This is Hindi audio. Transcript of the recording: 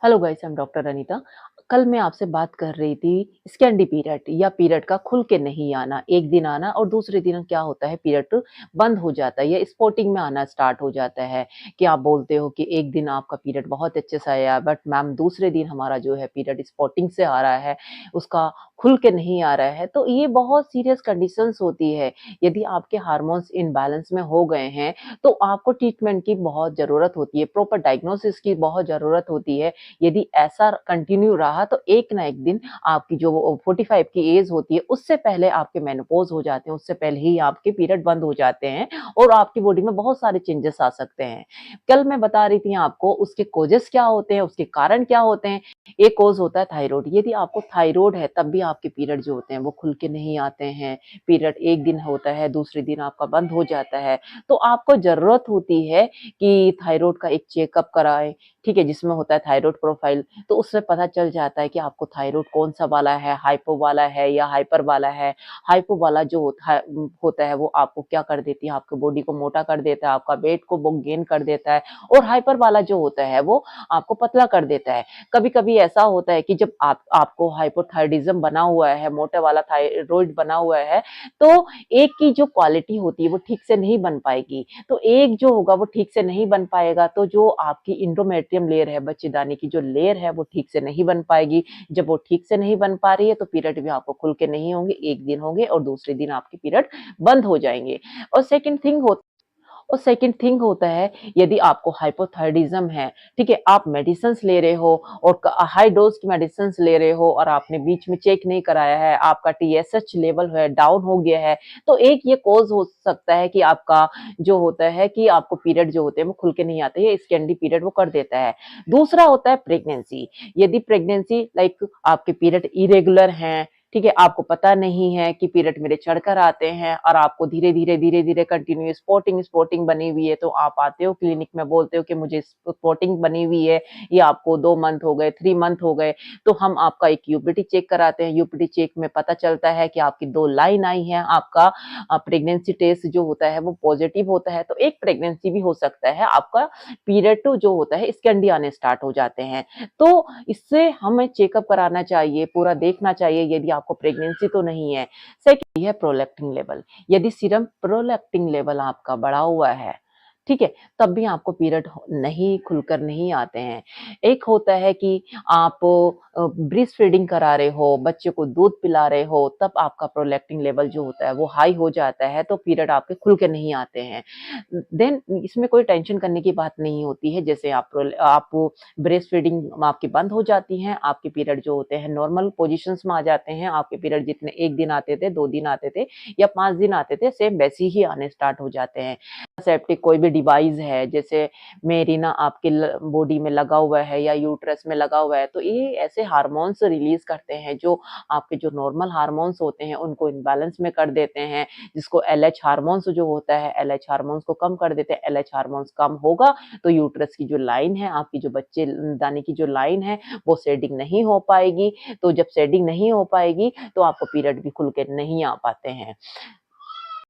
Hello guys, I am doctor Anita. कल मैं आपसे बात कर रही थी स्कैंडी पीरियड या पीरियड का खुल के नहीं आना, एक दिन आना और दूसरे दिन क्या होता है पीरियड बंद हो जाता है या स्पॉटिंग में आना स्टार्ट हो जाता है कि आप बोलते हो कि एक दिन आपका पीरियड बहुत अच्छे से आया बट मैम दूसरे दिन हमारा जो है पीरियड स्पॉटिंग से आ रहा है, उसका खुल के नहीं आ रहा है। तो ये बहुत सीरियस कंडीशंस होती है। यदि आपके हार्मोन्स इनबैलेंस में हो गए हैं, तो आपको ट्रीटमेंट की बहुत ज़रूरत होती है, प्रॉपर डायग्नोसिस की बहुत ज़रूरत होती है। यदि ऐसा कंटिन्यू रहा तो एक ना एक दिन आपकी जो 45 की एज होती है उससे पहले आपके मेनोपॉज़ हो जाते हैं, उससे पहले ही आपके पीरियड बंद हो जाते हैं और आपकी बॉडी में बहुत सारे चेंजेस आ सकते हैं। कल मैं बता रही थी आपको उसके कॉजेज़ क्या होते हैं, उसके कारण क्या होते हैं। एक कॉज़ होता है थायरॉइड। यदि आपको थायरॉइड है तब भी आपके पीरियड जो होते हैं वो खुल के नहीं आते हैं। पीरियड एक दिन होता है, दूसरे दिन आपका बंद हो जाता है। तो आपको ज़रूरत होती है कि थायरॉइड का एक चेकअप कराएँ, ठीक है? जिसमें होता है थायरॉइड प्रोफाइल, तो उससे पता चल जाता है कि आपको थायरॉइड कौन-सा वाला है, हाइपो वाला है या हाइपर वाला है। हाइपो वाला जो होता है वो आपको क्या कर देती है, आपकी बॉडी को मोटा कर देता है, आपका वेट को वो गेन कर देता है और हाइपर वाला जो होता है वो आपको पतला कर देता है। कभी-कभी ऐसा होता है कि जब आपको हाइपोथायरायडिज़्म बना हुआ है, मोटे वाला थायरॉइड बना हुआ है, तो एक की जो क्वालिटी होती है वो ठीक से नहीं बन पाएगी। तो एक जो होगा वो ठीक से नहीं बन पाएगा, तो जो आपकी एंडोमेट्रियम लेयर है, बच्चेदानी की जो लेयर है वो ठीक से नहीं बन पाएगी। जब वो ठीक से नहीं बन पा रही है तो पीरियड भी आपको खुल के नहीं होंगे, एक दिन होंगे और दूसरे दिन आपके पीरियड बंद हो जाएँगे। और सेकंड थिंग होता है, यदि आपको हाइपोथायरायडिज़्म है, ठीक है? आप मेडिसिन्स ले रहे हो और हाई डोज़ की मेडिसिन्स ले रहे हो और आपने बीच में चेक नहीं कराया है, आपका टीएसएच लेवल है डाउन हो गया है, तो एक ये कॉज़ हो सकता है कि आपका जो होता है कि आपको पीरियड जो होते हैं वो खुल के नहीं आते, ये स्कैंडी पीरियड वो कर देता है। दूसरा होता है प्रेगनेंसी। यदि प्रेगनेंसी लाइक आपके पीरियड इरेगुलर हैं, ठीक है? आपको पता नहीं है कि पीरियड मेरे चढ़कर आते हैं और आपको धीरे-धीरे कंटिन्यू स्पॉटिंग बनी हुई है, तो आप आते हो क्लिनिक में बोलते हो कि मुझे स्पॉटिंग बनी हुई है, ये आपको 2 मंथ हो गए, 3 मंथ हो गए, तो हम आपका एक यूपीटी चेक कराते हैं। यूपीटी चेक में पता चलता है कि आपकी 2 लाइन आई हैं, आपका प्रेगनेंसी टेस्ट जो होता है वो पॉजिटिव होता है, तो एक प्रेगनेंसी भी हो सकता है, आपका पीरियड टू जो होता है इसके आने स्टार्ट हो जाते हैं। तो इससे हमें चेकअप कराना चाहिए, पूरा देखना चाहिए यदि आपको प्रेगनेंसी तो नहीं है। सेकंड है प्रोलैक्टिन लेवल। यदि सीरम प्रोलैक्टिन लेवल आपका बढ़ा हुआ है, ठीक है? तब भी आपको पीरियड नहीं खुलकर नहीं आते हैं। एक होता है कि आप ब्रेस्ट फीडिंग करा रहे हो, बच्चे को दूध पिला रहे हो, तब आपका प्रोलैक्टिन लेवल जो होता है वो हाई हो जाता है, तो पीरियड आपके खुल के नहीं आते हैं। देन इसमें कोई टेंशन करने की बात नहीं होती है, जैसे आप ब्रेस्ट फीडिंग आपकी बंद हो जाती हैं, आपके पीरियड जो होते हैं नॉर्मल पोज़ीशंस में आ जाते हैं, आपके पीरियड जितने 1 दिन आते थे, 2 दिन आते थे या 5 दिन आते थे, सेम वैसे ही आने स्टार्ट हो जाते हैं। सेप्टिक कोई भी डिवाइस है, जैसे मेरिना आपके बॉडी में लगा हुआ है या यूट्रस में लगा हुआ है, तो ये ऐसे हार्मोन्स रिलीज़ करते हैं जो आपके जो नॉर्मल हार्मोन्स होते हैं, उनको इम्बैलेंस में कर देते हैं, जिसको एलएच हार्मोन्स जो होता है, एलएच हार्मोन्स को कम कर देते हैं। एलएच हार्मोन्स कम होगा तो यूट्रस की जो लाइन है, आपकी जो बच्चे दानी की जो लाइन है, वो शेडिंग नहीं हो पाएगी। तो जब शेडिंग नहीं हो पाएगी, तो आपको पीरियड भी खुल के नहीं आ पाते हैं।